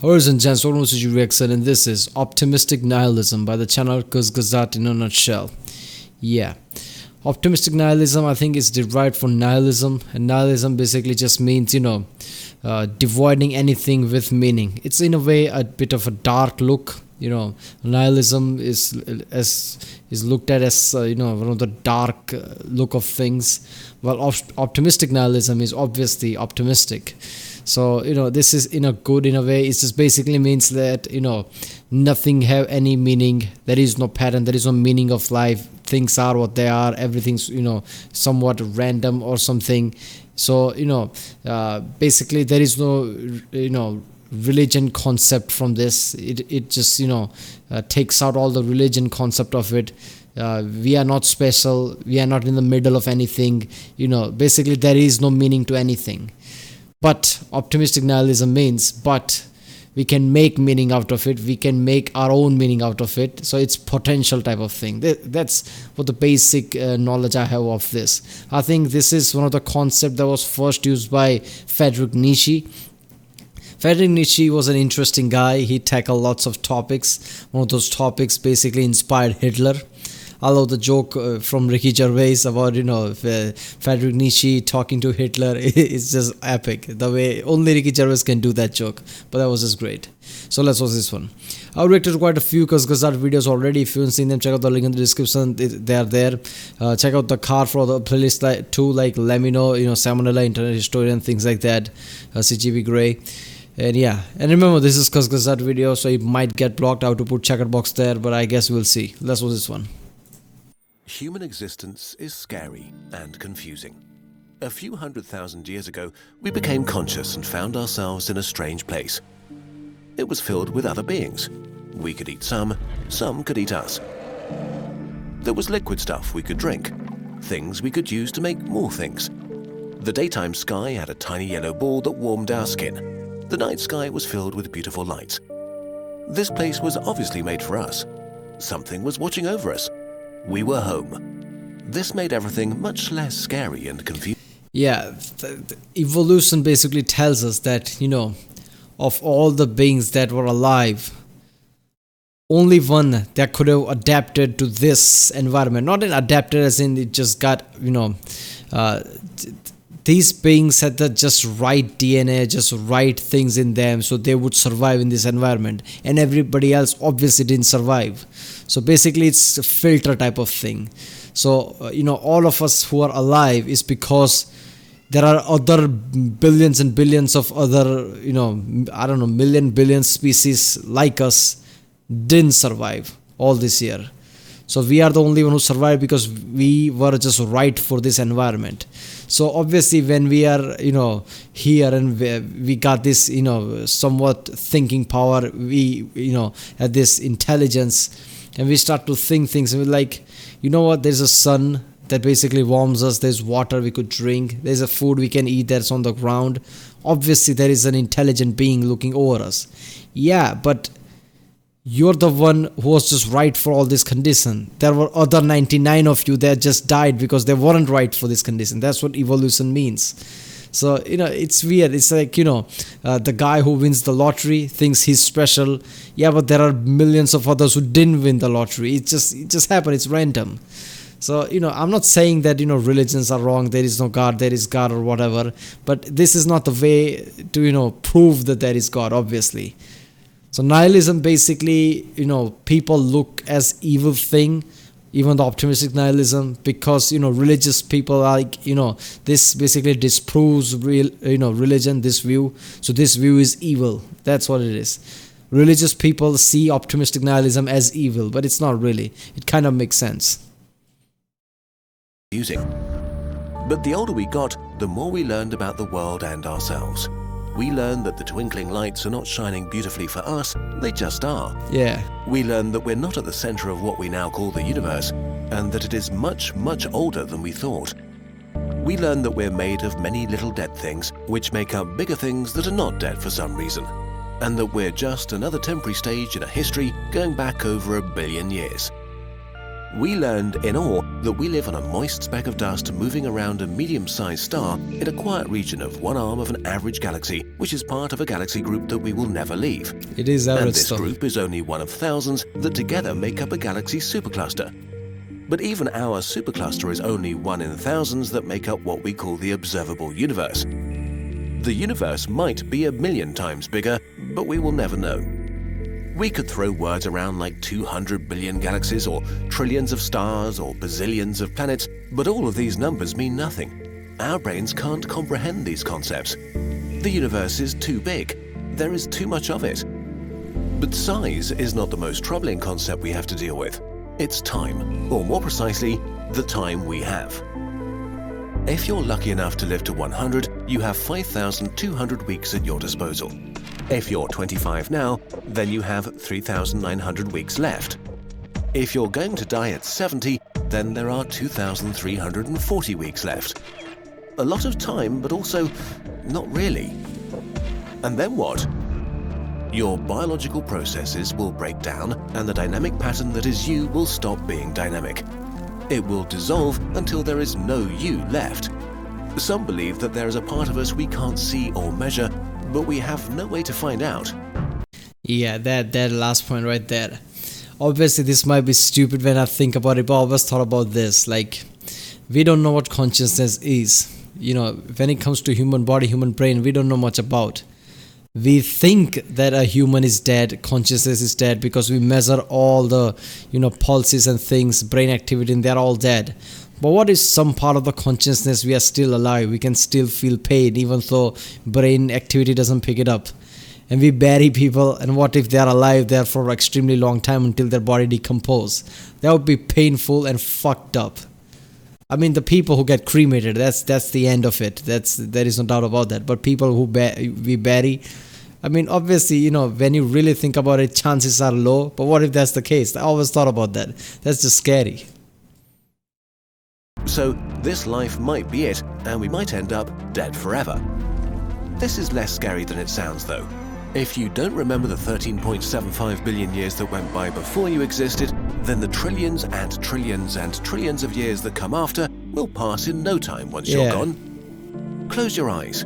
Ladies and gents, welcome to Reaction, and this is Optimistic Nihilism by the channel Kurzgesagt in a nutshell. Yeah, optimistic nihilism, I think, is derived from nihilism, and nihilism basically just means, devoiding anything with meaning. It's in a way a bit of a dark look. Nihilism is looked at as one of the dark look of things, while optimistic nihilism is obviously optimistic. So this is in a way. It just basically means that nothing have any meaning. There is no pattern. There is no meaning of life. Things are what they are. Everything's somewhat random or something. So basically there is no religion concept from this. It just takes out all the religion concept of it. We are not special. We are not in the middle of anything. Basically there is no meaning to anything. But optimistic nihilism means, but we can make meaning out of it. We can make our own meaning out of it. So it's potential type of thing. That's what the basic knowledge I have of this. I think this is one of the concepts that was first used by Friedrich Nietzsche. Friedrich Nietzsche was an interesting guy. He tackled lots of topics. One of those topics basically inspired Hitler. I love the joke from Ricky Gervais about Friedrich Nietzsche talking to Hitler. It's just epic. The way only Ricky Gervais can do that joke. But that was just great. So let's watch this one. I've reacted quite a few Kurzgesagt videos already. If you haven't seen them, check out the link in the description. They are there. Check out the card for the playlist too. Like let me know, Salmonella, Internet Historian, things like that. CGV Grey. And yeah, and remember, this is Kurzgesagt video, so it might get blocked. I have to put checkered box there, but I guess we'll see. Let's watch this one. Human existence is scary and confusing. A few 100,000 years ago, we became conscious and found ourselves in a strange place. It was filled with other beings. We could eat some could eat us. There was liquid stuff we could drink, things we could use to make more things. The daytime sky had a tiny yellow ball that warmed our skin. The night sky was filled with beautiful lights. This place was obviously made for us. Something was watching over us. We were home. This made everything much less scary and confusing. Yeah, evolution basically tells us that, of all the beings that were alive, only one that could have adapted to this environment. Not adapted as in it just got, these beings had the just right DNA, just right things in them, so they would survive in this environment. And everybody else obviously didn't survive. So basically it's a filter type of thing. So, all of us who are alive is because there are other billions and billions of other, billion species like us didn't survive all this year. So we are the only one who survived because we were just right for this environment. So obviously when we are, here and we got this, somewhat thinking power, we, had this intelligence, and we start to think things, and we're like, there's a sun that basically warms us, there's water we could drink, there's a food we can eat that's on the ground. Obviously there is an intelligent being looking over us. Yeah, but you're the one who was just right for all this condition. There were other 99 of you that just died because they weren't right for this condition. That's what evolution means. So, it's weird. It's like, the guy who wins the lottery thinks he's special. Yeah, but there are millions of others who didn't win the lottery. It just happened. It's random. So, I'm not saying that, religions are wrong. There is no God, there is God or whatever. But this is not the way to, prove that there is God, obviously. So nihilism basically, people look as evil thing, even the optimistic nihilism, because, religious people are like, this basically disproves religion, this view. So this view is evil. That's what it is. Religious people see optimistic nihilism as evil, but it's not really. It kind of makes sense. But the older we got, the more we learned about the world and ourselves. We learned that the twinkling lights are not shining beautifully for us, they just are. Yeah. We learned that we're not at the center of what we now call the universe, and that it is much, much older than we thought. We learned that we're made of many little dead things, which make up bigger things that are not dead for some reason, and that we're just another temporary stage in a history going back over 1 billion years. we learned in awe that we live on a moist speck of dust moving around a medium-sized star in a quiet region of one arm of an average galaxy, which is part of a galaxy group that we will never leave. It is average And this stuff. group is only one of thousands that together make up a galaxy supercluster. But even our supercluster is only one in thousands that make up what we call the observable universe. The universe might be 1,000,000 times bigger, but we will never know. We could throw words around like 200 billion galaxies or trillions of stars or bazillions of planets, but all of these numbers mean nothing. Our brains can't comprehend these concepts. The universe is too big. There is too much of it. But size is not the most troubling concept we have to deal with. It's time, or more precisely, the time we have. If you're lucky enough to live to 100, you have 5,200 weeks at your disposal. If you're 25 now, then you have 3,900 weeks left. If you're going to die at 70, then there are 2,340 weeks left. A lot of time, but also not really. And then what? Your biological processes will break down, and the dynamic pattern that is you will stop being dynamic. It will dissolve until there is no you left. Some believe that there is a part of us we can't see or measure, but we have no way to find out. Yeah, that last point right there. Obviously, this might be stupid when I think about it, but I always thought about this. Like, we don't know what consciousness is. When it comes to human body, human brain, we don't know much about. We think that a human is dead, consciousness is dead, because we measure all the, pulses and things, brain activity, and they're all dead. But what is some part of the consciousness we are still alive? We can still feel pain, even though brain activity doesn't pick it up. And we bury people, and what if they're alive there for an extremely long time until their body decomposes? That would be painful and fucked up. I mean, the people who get cremated, that's the end of it. There is no doubt about that. But people who we bury, I mean, obviously, when you really think about it, chances are low. But what if that's the case? I always thought about that. That's just scary. So this life might be it, and we might end up dead forever. This is less scary than it sounds, though. If you don't remember the 13.75 billion years that went by before you existed, then the trillions and trillions and trillions of years that come after will pass in no time once you're gone. Close your eyes.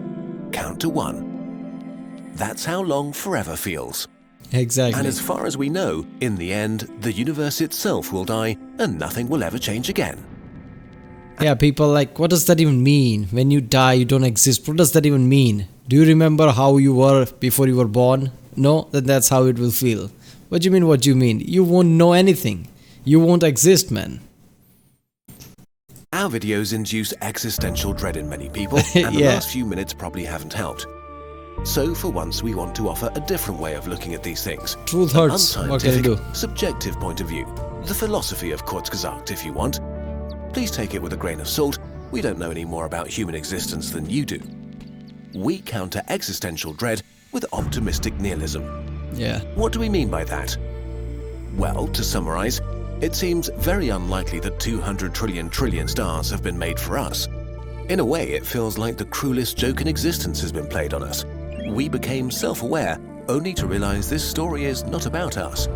Count to 1. That's how long forever feels. Exactly. And as far as we know, in the end, the universe itself will die and nothing will ever change again. Yeah, people are like, what does that even mean? When you die, you don't exist. What does that even mean? Do you remember how you were before you were born? No? Then that's how it will feel. What do you mean, what do you mean? You won't know anything. You won't exist, man. Our videos induce existential dread in many people, and the last few minutes probably haven't helped. So for once, we want to offer a different way of looking at these things. Truth hurts. What can you do? Subjective point of view. The philosophy of Kurzgesagt, if you want. Please take it with a grain of salt. We don't know any more about human existence than you do. We counter existential dread with optimistic nihilism. Yeah. What do we mean by that? Well, to summarize, it seems very unlikely that 200 trillion stars have been made for us. In a way, it feels like the cruelest joke in existence has been played on us. We became self-aware only to realize this story is not about us.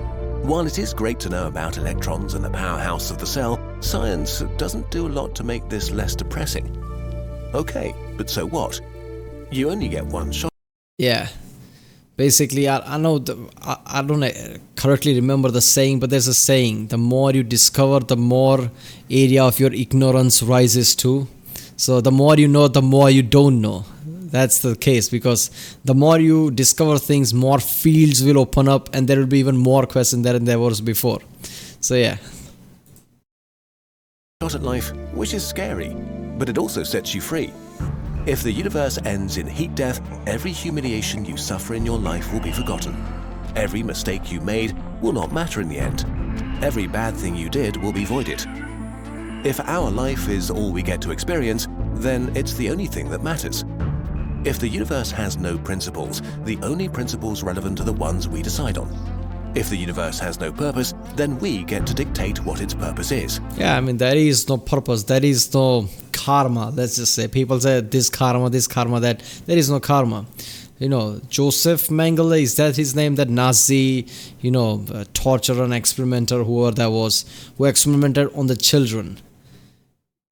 While it is great to know about electrons and the powerhouse of the cell, science doesn't do a lot to make this less depressing. Okay, but so what? You only get one shot. Yeah. Basically, I know, I don't correctly remember the saying, but there's a saying, the more you discover, the more area of your ignorance rises to. So the more you know, the more you don't know. That's the case, because the more you discover things, more fields will open up, and there will be even more questions than there was before. So yeah. Shot at life, which is scary, but it also sets you free. If the universe ends in heat death, every humiliation you suffer in your life will be forgotten. Every mistake you made will not matter in the end. Every bad thing you did will be voided. If our life is all we get to experience, then it's the only thing that matters. If the universe has no principles, the only principles relevant are the ones we decide on. If the universe has no purpose, then we get to dictate what its purpose is. Yeah, I mean, there is no purpose, there is no karma, let's just say. People say this karma, that. There is no karma. Joseph Mengele, is that his name? That Nazi, torturer and experimenter, whoever that was, who experimented on the children.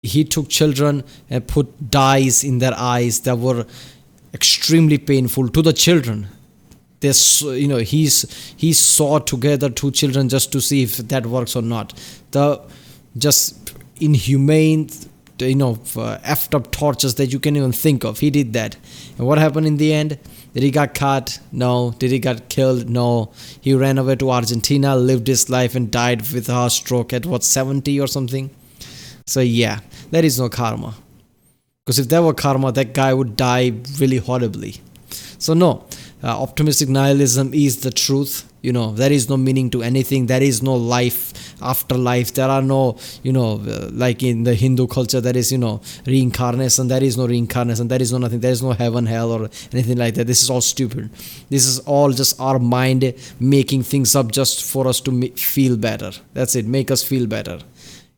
He took children and put dyes in their eyes that were extremely painful to the children. He saw together two children just to see if that works or not. The just inhumane, effed up tortures that you can even think of. He did that. And what happened in the end? Did he get caught? No. Did he get killed? No. He ran away to Argentina, lived his life and died with a heart stroke at 70 or something? So yeah, there is no karma. Because if there were karma, that guy would die really horribly. So no, optimistic nihilism is the truth. There is no meaning to anything. There is no life after life. There are no, like in the Hindu culture, there is, reincarnation. There is no reincarnation. There is no nothing. There is no heaven, hell, or anything like that. This is all stupid. This is all just our mind making things up just for us to feel better. That's it. Make us feel better.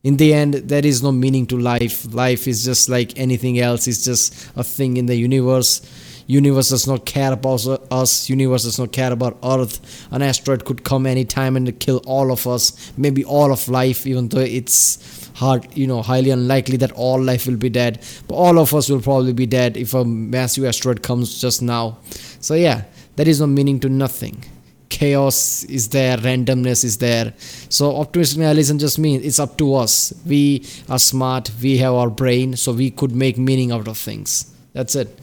In the end, there is no meaning to life. Life is just like anything else. It's just a thing in the universe. Universe does not care about us. Universe does not care about Earth. An asteroid could come anytime and kill all of us. Maybe all of life, even though it's hard, highly unlikely that all life will be dead. But all of us will probably be dead if a massive asteroid comes just now. So yeah, there is no meaning to nothing. Chaos is there, randomness is there. So optimistic nihilism just means it's up to us. We are smart, we have our brain, so we could make meaning out of things. That's it.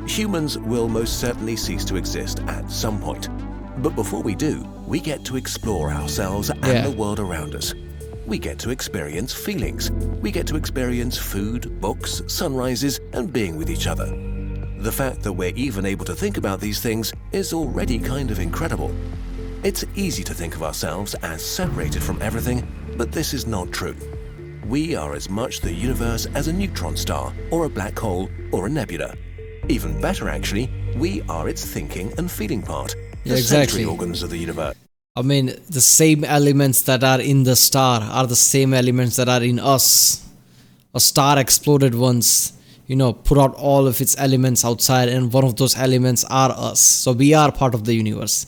Humans will most certainly cease to exist at some point. But before we do, we get to explore ourselves and the world around us. We get to experience feelings. We get to experience food, books, sunrises, and being with each other. The fact that we're even able to think about these things is already kind of incredible. It's easy to think of ourselves as separated from everything, but this is not true. We are as much the universe as a neutron star, or a black hole, or a nebula. Even better, actually, we are its thinking and feeling part, the sensory organs of the universe. I mean, the same elements that are in the star are the same elements that are in us. A star exploded once, put out all of its elements outside, and one of those elements are us. So we are part of the universe.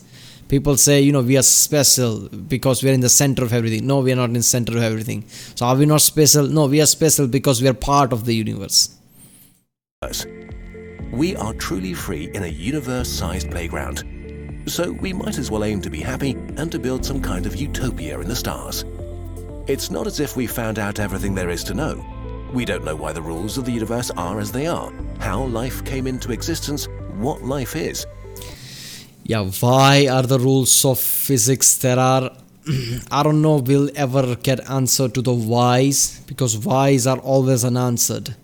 People say, we are special because we are in the center of everything. No, we are not in the center of everything. So are we not special? No, we are special because we are part of the universe. We are truly free in a universe-sized playground. So we might as well aim to be happy and to build some kind of utopia in the stars. It's not as if we found out everything there is to know. We don't know why the rules of the universe are as they are, how life came into existence, what life is. Yeah, why are the rules of physics there are? I don't know we'll ever get answer to the whys, because whys are always unanswered.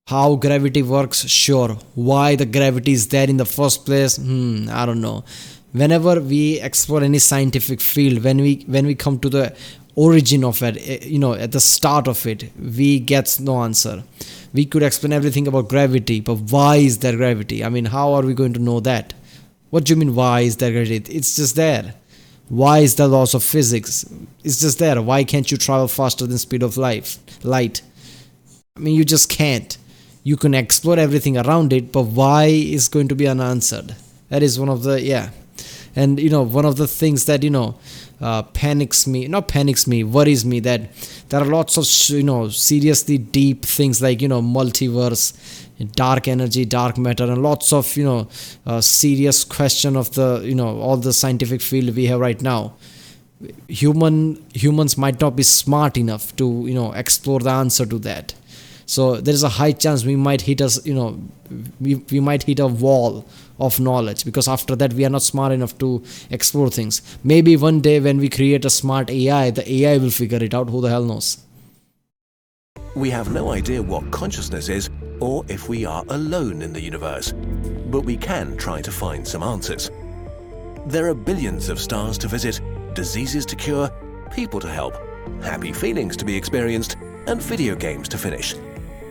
How gravity works, sure. Why the gravity is there in the first place, I don't know. Whenever we explore any scientific field, when we come to the origin of it, at the start of it, we get no answer. We could explain everything about gravity, but why is there gravity? I mean, how are we going to know that? What do you mean, why is there gravity? It's just there. Why is the laws of physics? It's just there. Why can't you travel faster than speed of light? I mean, you just can't. You can explore everything around it, but why is going to be unanswered? That is one of the, And, one of the things that, worries me, that there are lots of, seriously deep things like, multiverse, dark energy, dark matter, and lots of, serious question of the, all the scientific field we have right now. Humans might not be smart enough to, explore the answer to that. So there is a high chance we might hit we might hit a wall of knowledge, because after that we are not smart enough to explore things. Maybe one day when we create a smart AI, the AI will figure it out. Who the hell knows? We have no idea what consciousness is or if we are alone in the universe, but we can try to find some answers. There are billions of stars to visit, diseases to cure, people to help, happy feelings to be experienced, and video games to finish.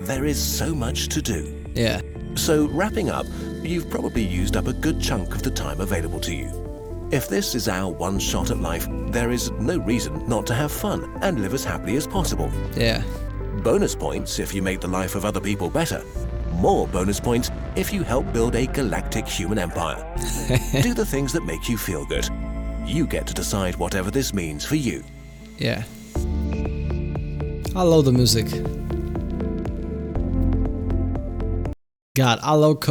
There is so much to do. Yeah. So wrapping up, you've probably used up a good chunk of the time available to you. If this is our one shot at life, there is no reason not to have fun and live as happily as possible. Yeah. Bonus points if you make the life of other people better. more bonus points if you help build a galactic human empire. Do the things that make you feel good. You get to decide whatever this means for you. Yeah. I love the music. God, I love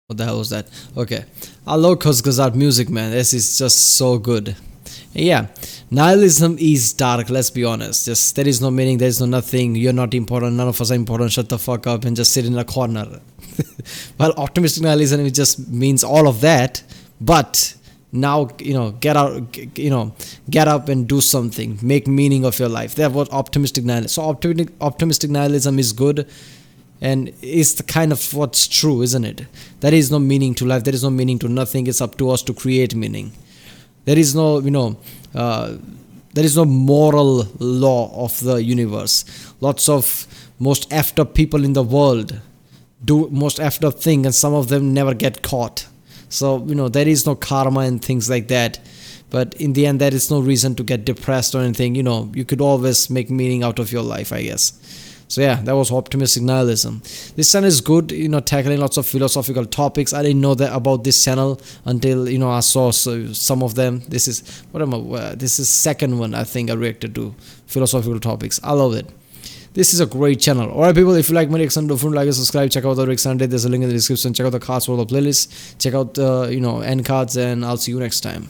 what the hell was that? Okay. I love Kurzgesagt music, man. This is just so good. Yeah. Nihilism is dark, let's be honest. Just there is no meaning, there is no nothing, you're not important, none of us are important, shut the fuck up and just sit in a corner. Well, optimistic nihilism, it just means all of that, but now, get out, get up and do something, make meaning of your life. That's what optimistic nihilism. So optimistic nihilism is good, and it's the kind of what's true, isn't it? There is no meaning to life, there is no meaning to nothing. It's up to us to create meaning. There is no, there is no moral law of the universe. Lots of most effed up people in the world do most effed up thing, and some of them never get caught. So, there is no karma and things like that. But in the end, there is no reason to get depressed or anything. You could always make meaning out of your life, I guess. So yeah, that was optimistic nihilism. This channel is good, tackling lots of philosophical topics. I didn't know that about this channel until, I saw some of them. This is, this is second one I think I reacted to philosophical topics. I love it. This is a great channel. Alright people, if you like my reaction, don't forget to like and subscribe. Check out the reaction. There's a link in the description. Check out the cards for the playlist. Check out the, end cards, and I'll see you next time.